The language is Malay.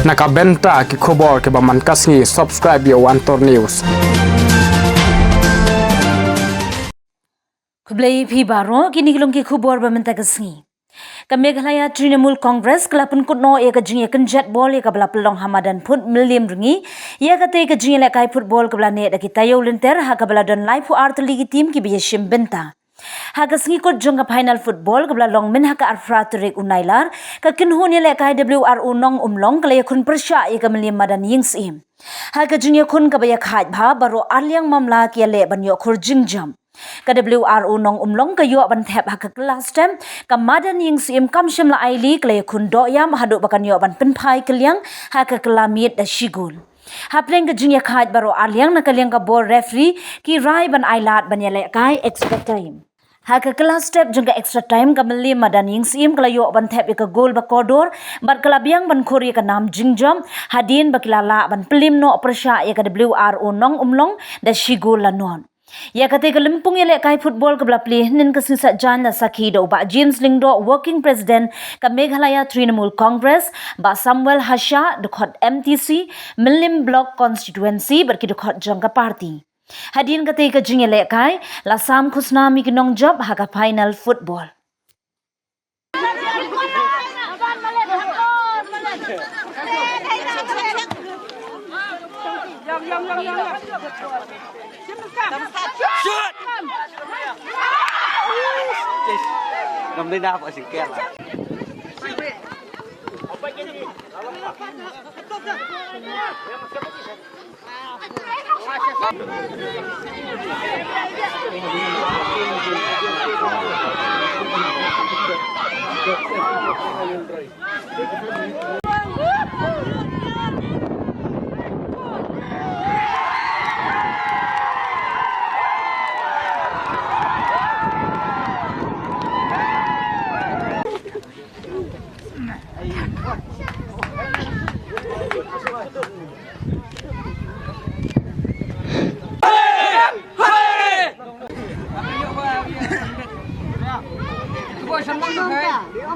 nakabenta ki khobor ke baman kasngi subscribe yo Antor News. Kublai phi baro kini kilom ki khubor bamenta kasngi. Kameghalaya Trinamool Congress kelapun kutno ia kajing ia kenjat bol ia kabla pelong Hamadan put Milliam ringi ia kata ia kajing ia kai football kabla net aki tayo lenter ha kabla don live art ligi team ki biya shim benta. Ha kasngi kot jong ka final football kabla long min ha ka arfra turik unailar ka kinhun ia kai WRU nong umlong kala ia kun persya ia ka Milliam madan yings im. Ha kajing ia kun kabaya khat bha baro alyang mamla ki le ban yo khur jingjam. Ka WRU nong umlong ka yo ban thep ha ka class tem ka madan ying sim kam shim la aili klay kun do yam hadu bakan yo ban penpai kelyang ha ka kelamit da shigul ha pleng ka jingya khat baro alyang na kalyang ka bor referee ki rai ban ailat ban yale kai extra time ha ka class step jung ka extra time ka mali madan ying sim klay yo ban thep ka goal ba kodor bat kalabyang ban khori ka nam jingjam hadin bakilala ban plim no prasya ya ka WRU nong umlong da shigul lanon. Ya kata ke lempung ile kai football ke play nin ke sisa jan na sakhi do ba James Lingdo working president ka Meghalaya Trinamool Congress ba Samuel Hasha dekat MTC Milim Block constituency berki dekat jangka party. Hadin kata ke jing ile kai la sam khusna mi kinong job ha ka final football. Shoot! Ngầm lên đao phải xịt kẹt lại.